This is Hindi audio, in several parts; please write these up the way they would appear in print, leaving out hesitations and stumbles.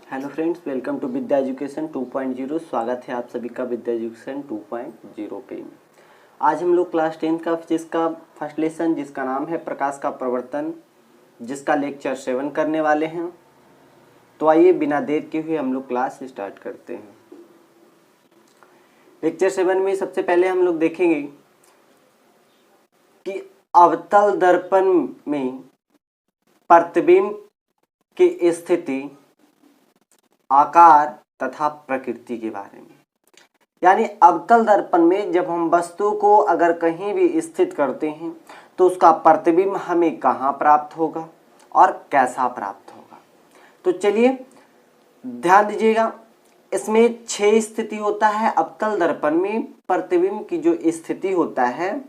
Hello friends, welcome to Vidya education 2.0। स्वागत है आप सभी का विद्या एजुकेशन 2.0 पे। आज हम लोग क्लास 10 का फिजिक्स का फर्स्ट लेसन जिसका नाम है प्रकाश का प्रवर्तन, जिसका लेक्चर 7 करने वाले हैं। तो आइए बिना देर के हुए हम लोग क्लास स्टार्ट करते हैं। लेक्चर 7 में सबसे पहले हम लोग देखेंगे कि अवतल दर्पण में प्रतिबिंब की स्थिति, आकार तथा प्रकृति के बारे में। यानी अवतल दर्पण में जब हम वस्तु को अगर कहीं भी स्थित करते हैं तो उसका प्रतिबिंब हमें कहाँ प्राप्त होगा और कैसा प्राप्त होगा। तो चलिए ध्यान दीजिएगा, इसमें 6 स्थिति होता है। अवतल दर्पण में प्रतिबिंब की जो स्थिति होता है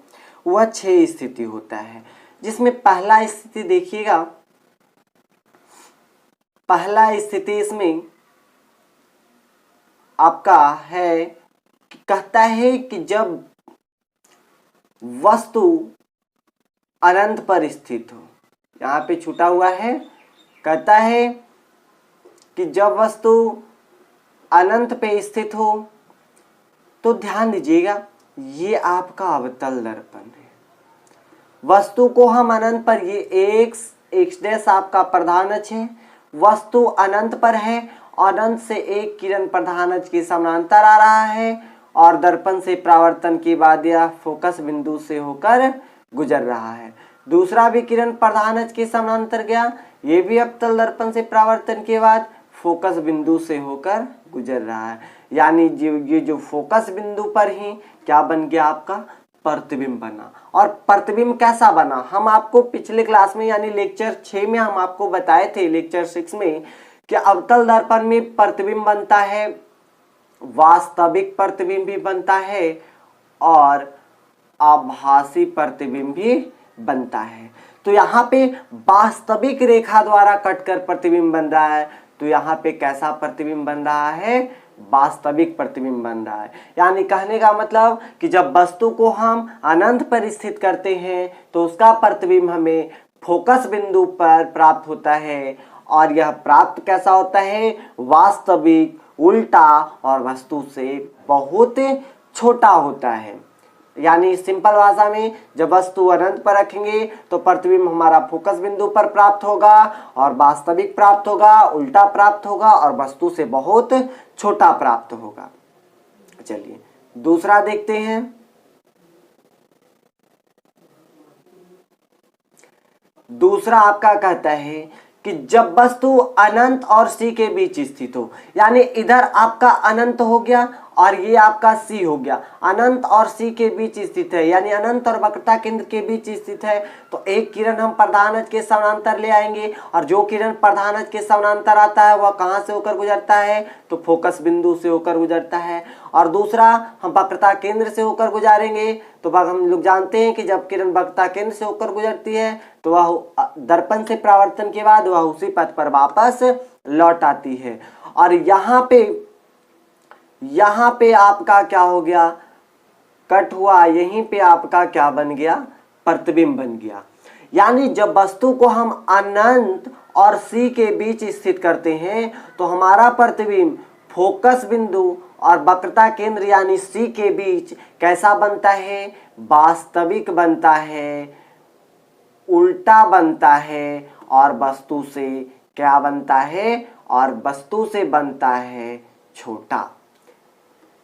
वह 6 स्थिति होता है, जिसमें पहला स्थिति देखिएगा। पहला स्थिति इसमें आपका है कि कहता है कि जब वस्तु अनंत पर स्थित हो। यहाँ पे छूटा हुआ है, कहता है कि जब वस्तु अनंत पे स्थित हो। तो ध्यान दीजिएगा, ये आपका अवतल दर्पण है। वस्तु को हम अनंत पर, ये एक्स डैश आपका प्रधान अक्ष है। वस्तु अनंत पर है, अनंत से एक किरण प्रधान अक्ष के समानांतर आ रहा है और दर्पण से परावर्तन के बाद यह फोकस बिंदु से होकर गुजर रहा है। दूसरा भी किरण प्रधान अक्ष के समानांतर गया, ये भी अवतल दर्पण से परावर्तन के बाद फोकस बिंदु से होकर गुजर रहा है। यानी ये जो फोकस बिंदु पर ही क्या बन गया, आपका प्रतिबिंब बना। और प्रतिबिंब कैसा बना, हम आपको पिछले क्लास में यानी लेक्चर 6 में हम आपको बताए थे, लेक्चर 6 में, कि अवतल दर्पण में प्रतिबिंब बनता है, वास्तविक प्रतिबिंब भी बनता है और आभासी प्रतिबिंब भी बनता है। तो यहाँ पे वास्तविक रेखा द्वारा कटकर प्रतिबिंब बन रहा है। तो यहाँ पे कैसा प्रतिबिंब बन रहा है, वास्तविक प्रतिबिंब बन रहा है। यानी कहने का मतलब कि जब वस्तु को हम अनंत पर स्थित करते हैं तो उसका प्रतिबिंब हमें फोकस बिंदु पर प्राप्त होता है। और यह प्राप्त कैसा होता है, वास्तविक, उल्टा और वस्तु से बहुत छोटा होता है। यानी सिंपल भाषा में, जब वस्तु अनंत पर रखेंगे तो प्रतिबिंब हमारा फोकस बिंदु पर प्राप्त होगा और वास्तविक प्राप्त होगा, उल्टा प्राप्त होगा और वस्तु से बहुत छोटा प्राप्त होगा। चलिए दूसरा देखते हैं। दूसरा आपका कहता है कि जब वस्तु अनंत और सी के बीच स्थित हो। यानी इधर आपका अनंत हो गया और ये आपका सी हो गया, अनंत और सी के बीच स्थित है, यानी अनंत और वक्रता केंद्र के बीच स्थित है। तो एक किरण हम प्रधान अक्ष के समानांतर ले आएंगे और जो किरण प्रधान अक्ष के समानांतर आता है वह कहाँ से होकर गुजरता है, तो फोकस बिंदु से होकर गुजरता है। और दूसरा हम वक्रता केंद्र से होकर गुजारेंगे। तो हम लोग जानते हैं कि जब किरण वक्रता केंद्र से होकर गुजरती है तो वह दर्पण से परावर्तन के बाद वह उसी पथ पर वापस लौट आती है। और यहाँ पे आपका क्या हो गया, कट हुआ, यहीं पे आपका क्या बन गया, प्रतिबिंब बन गया। यानी जब वस्तु को हम अनंत और सी के बीच स्थित करते हैं तो हमारा प्रतिबिंब फोकस बिंदु और वक्रता केंद्र यानी सी के बीच कैसा बनता है, वास्तविक बनता है, उल्टा बनता है और वस्तु से क्या बनता है, और वस्तु से बनता है छोटा।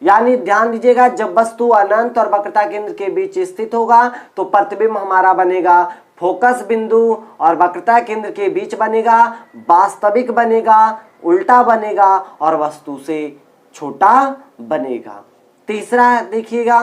यानी ध्यान दीजिएगा, जब वस्तु अनंत और वक्रता केंद्र के बीच स्थित होगा तो प्रतिबिंब हमारा बनेगा फोकस बिंदु और वक्रता केंद्र के बीच बनेगा, वास्तविक बनेगा, उल्टा बनेगा और वस्तु से छोटा बनेगा। तीसरा देखिएगा,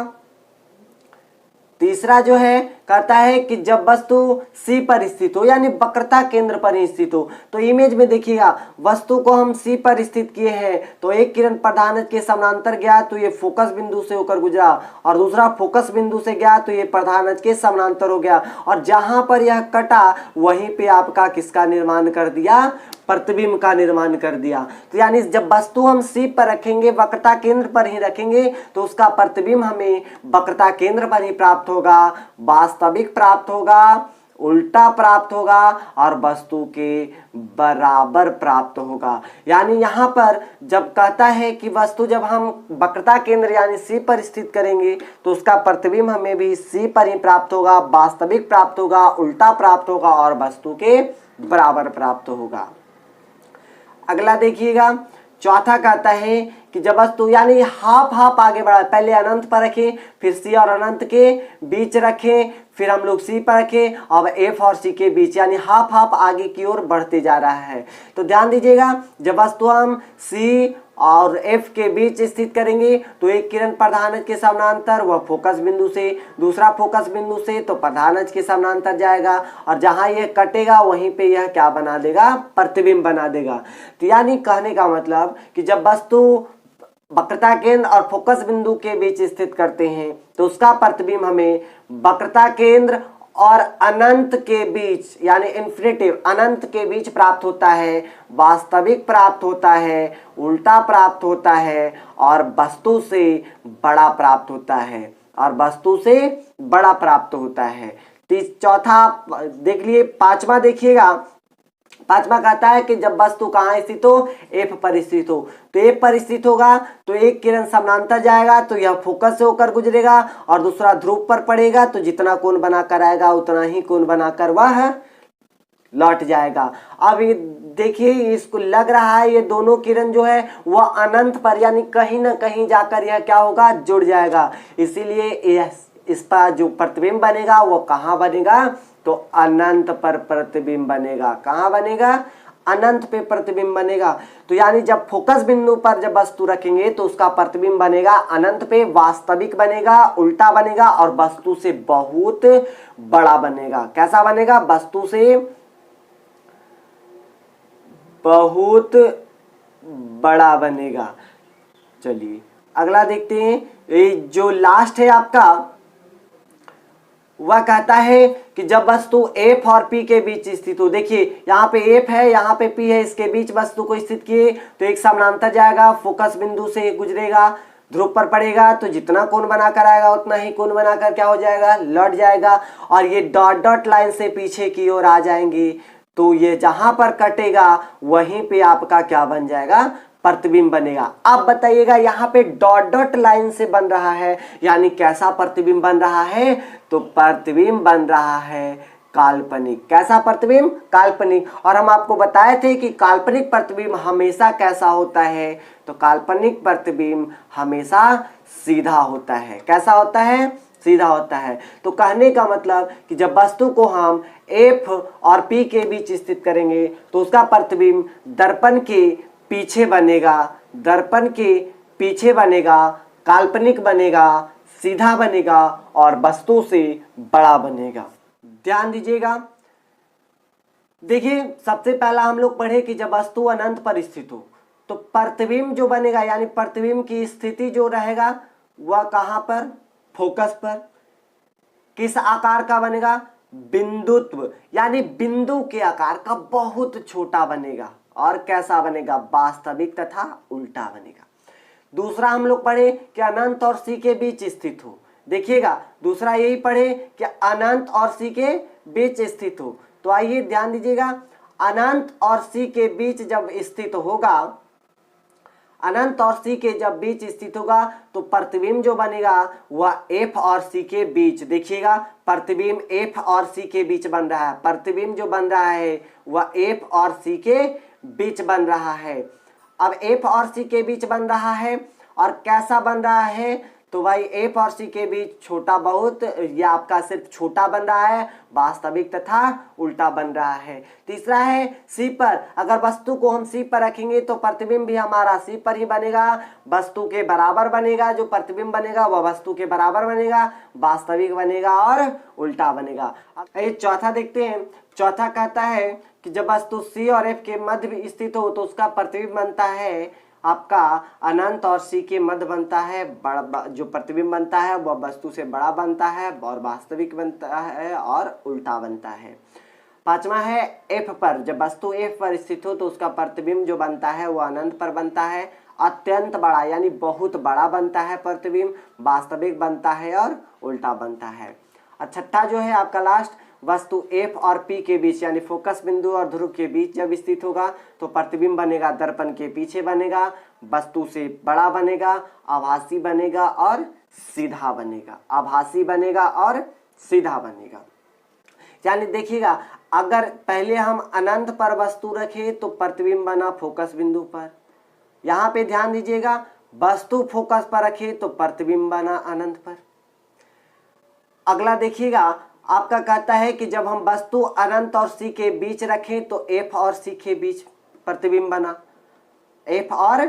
तीसरा जो है कहता है कि जब वस्तु सी पर स्थित हो, यानी वक्रता केंद्र पर ही स्थित हो। तो इमेज में देखिएगा, वस्तु को हम सी पर स्थित किए हैं तो एक किरण प्रधान अक्ष के समानांतर गया तो ये फोकस बिंदु से होकर गुजरा और दूसरा फोकस बिंदु से गया तो ये प्रधान अक्ष के समानांतर हो गया। और जहां पर यह कटा वहीं पे आपका किसका निर्माण कर दिया, प्रतिबिंब का निर्माण कर दिया। तो यानी जब वस्तु हम सी पर रखेंगे, वक्रता केंद्र पर ही रखेंगे तो उसका प्रतिबिंब हमें वक्रता केंद्र पर ही प्राप्त होगा, वास्तविक प्राप्त होगा, उल्टा प्राप्त होगा और वस्तु के बराबर प्राप्त होगा। यानी यहाँ पर जब कहता है कि वस्तु जब हम वक्रता केंद्र यानी सी पर स्थित करेंगे तो उसका प्रतिबिंब हमें भी सी पर ही प्राप्त होगा, वास्तविक प्राप्त होगा, उल्टा प्राप्त होगा और वस्तु के बराबर प्राप्त होगा। अगला देखिएगा, चौथा कहता है कि जब वस्तु यानी हाफ हाफ आगे बढ़ा, पहले अनंत पर रखें, फिर सी और अनंत के बीच रखें, फिर हम लोग सी पर रखें, अब एफ और सी के बीच, यानी हाफ हाफ आगे की ओर बढ़ते जा रहा है। तो ध्यान दीजिएगा, जब वस्तु हम सी और एफ के बीच स्थित करेंगे तो एक किरण प्रधान अक्ष के समानांतर वह फोकस बिंदु से, दूसरा फोकस बिंदु से तो प्रधान अक्ष के समानांतर जाएगा और जहां यह कटेगा वहीं पे यह क्या बना देगा, प्रतिबिंब बना देगा। तो यानी कहने का मतलब कि जब वस्तु वक्रता केंद्र और फोकस बिंदु के बीच स्थित करते हैं तो उसका प्रतिबिंब हमें वक्रता केंद्र और अनंत के बीच यानी इन्फिनिटिव अनंत के बीच प्राप्त होता है, वास्तविक प्राप्त होता है, उल्टा प्राप्त होता है और वस्तु से बड़ा प्राप्त होता है और वस्तु से बड़ा प्राप्त होता है। चौथा देख लिए। पांचवा देखिएगा, पांचवा कहता है कि जब वस्तु कहाँ स्थित हो, एफ पर स्थित हो, तो एफ पर स्थित होगा तो एक किरण समानांतर जाएगा तो यह फोकस से होकर गुजरेगा और दूसरा ध्रुव पर पड़ेगा तो जितना कोण बनाकर आएगा उतना ही कोण बनाकर वह लौट जाएगा। अब ये देखिए, इसको लग रहा है ये दोनों किरण जो है वह अनंत पर यानी कहीं ना कहीं जाकर यह क्या होगा, जुड़ जाएगा। इसीलिए इस पर जो प्रतिबिंब बनेगा वो कहाँ बनेगा, तो अनंत पर प्रतिबिंब बनेगा। कहाँ बनेगा, अनंत पे प्रतिबिंब बनेगा। तो यानी जब फोकस बिंदु पर जब वस्तु रखेंगे तो उसका प्रतिबिंब बनेगा अनंत पे, वास्तविक बनेगा, उल्टा बनेगा और वस्तु से बहुत बड़ा बनेगा। कैसा बनेगा, वस्तु से बहुत बड़ा बनेगा। चलिए अगला देखते हैं, ये जो लास्ट है आपका वह कहता है कि जब वस्तु F और P के बीच स्थित हो, देखिए यहाँ पे F है, यहाँ पे P है, इसके बीच वस्तु को स्थित किए तो एक समानांतर जाएगा, फोकस बिंदु से गुजरेगा, ध्रुव पर पड़ेगा तो जितना कोण बनाकर आएगा उतना ही कोण बनाकर क्या हो जाएगा, लौट जाएगा और ये डॉट डॉट लाइन से पीछे की ओर आ जाएंगे तो ये जहां पर कटेगा वहीं पे आपका क्या बन जाएगा, प्रतिबिंब बनेगा। अब बताइएगा यहाँ पे डॉट डॉट लाइन से बन रहा है यानी कैसा प्रतिबिंब बन रहा है, तो प्रतिबिंब बन रहा है काल्पनिक। कैसा प्रतिबिंब, काल्पनिक। और हम आपको बताए थे कि काल्पनिक प्रतिबिंब हमेशा कैसा होता है, तो काल्पनिक प्रतिबिंब हमेशा सीधा होता है। कैसा होता है, सीधा होता है। तो कहने का मतलब कि जब वस्तु को हम F और P के बीच स्थित करेंगे तो उसका प्रतिबिंब दर्पण के पीछे बनेगा, दर्पण के पीछे बनेगा, काल्पनिक बनेगा, सीधा बनेगा और वस्तु से बड़ा बनेगा। ध्यान दीजिएगा, देखिए सबसे पहला हम लोग पढ़े कि जब वस्तु अनंत पर स्थित हो तो प्रतिबिंब जो बनेगा यानी प्रतिबिंब की स्थिति जो रहेगा वह कहां पर, फोकस पर। किस आकार का बनेगा, बिंदुत्व यानी बिंदु के आकार का बहुत छोटा बनेगा। और कैसा बनेगा, वास्तविक तथा उल्टा बनेगा। दूसरा हम लोग पढ़े कि अनंत और सी के बीच स्थित हो। देखिएगा दूसरा यही पढ़े कि अनंत और सी के बीच स्थित हो। तो आइए ध्यान दीजिएगा, अनंत और सी के बीच जब स्थित होगा, अनंत और सी के जब बीच स्थित होगा तो प्रतिबिंब जो बनेगा वह F और C के बीच, देखिएगा प्रतिबिंब F और C के बीच बन रहा है। प्रतिबिंब जो बन रहा है वह F और C के बीच बन रहा है। अब F और C के बीच बन रहा है और कैसा बन रहा है, तो भाई F और C के बीच छोटा बहुत, या आपका सिर्फ छोटा बन रहा है, वास्तविक तथा उल्टा बन रहा है। तीसरा है C पर, अगर वस्तु को हम C पर रखेंगे तो प्रतिबिंब भी हमारा C पर ही बनेगा, वस्तु के बराबर बनेगा। जो प्रतिबिंब बनेगा वह वस्तु के बराबर बनेगा, वास्तविक बनेगा और उल्टा बनेगा। अब चौथा देखते हैं। चौथा कहता है कि जब वस्तु C और F के मध्य स्थित हो तो उसका प्रतिबिंब बनता है आपका अनंत और सी के मध्य बनता है। जो प्रतिबिंब बनता है वह वस्तु से बड़ा बनता है और वास्तविक बनता है और उल्टा बनता है। पांचवा है F पर, जब वस्तु F पर स्थित हो तो उसका प्रतिबिंब जो बनता है वह अनंत पर बनता है, अत्यंत बड़ा यानी बहुत बड़ा बनता है प्रतिबिंब, वास्तविक बनता है और उल्टा बनता है। छठा जो है आपका लास्ट वस्तु F और P के बीच यानी फोकस बिंदु और ध्रुव के बीच जब स्थित होगा तो प्रतिबिंब बनेगा दर्पण के पीछे बनेगा, वस्तु से बड़ा बनेगा, आभासी बनेगा और सीधा बनेगा, आभासी बनेगा और सीधा बनेगा। यानी देखिएगा, अगर पहले हम अनंत पर वस्तु रखें तो प्रतिबिंब बना फोकस बिंदु पर। यहाँ पे ध्यान दीजिएगा, वस्तु फोकस पर रखे तो प्रतिबिंब बना अनंत पर। अगला देखिएगा, आपका कहता है कि जब हम वस्तु अनंत और C के बीच रखें तो F और C के बीच प्रतिबिंब बना, F और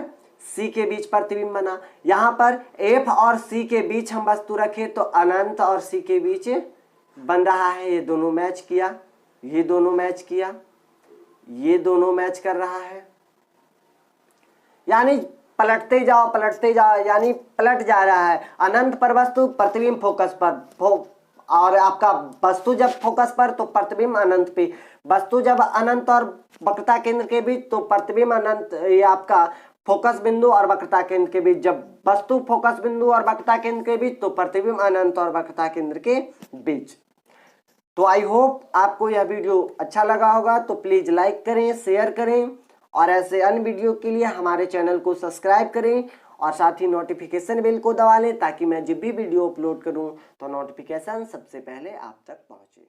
C के बीच प्रतिबिंब बना। यहाँ पर F और C के बीच हम वस्तु रखें तो अनंत और C के बीच बन रहा है। ये दोनों मैच किया, ये दोनों मैच किया, ये दोनों मैच कर रहा है। यानी पलटते जाओ यानी पलट जा रहा है। अनंत पर वस्तु, प्रतिबिंब फोकस पर, और आपका वस्तु जब फोकस पर तो प्रतिबिंब अनंत पे, वस्तु जब अनंत और वक्रता केंद्र के बीच तो प्रतिबिंब अनंत, ये आपका फोकस बिंदु और वक्रता केंद्र के बीच, जब वस्तु फोकस बिंदु और वक्रता केंद्र के बीच तो प्रतिबिंब अनंत और वक्रता केंद्र के बीच। तो आई होप आपको यह वीडियो अच्छा लगा होगा, तो प्लीज लाइक करें, शेयर करें और ऐसे अन्य वीडियो के लिए हमारे चैनल को सब्सक्राइब करें और साथ ही नोटिफिकेशन बेल को दबा लें ताकि मैं जब भी वीडियो अपलोड करूं तो नोटिफिकेशन सबसे पहले आप तक पहुंचे।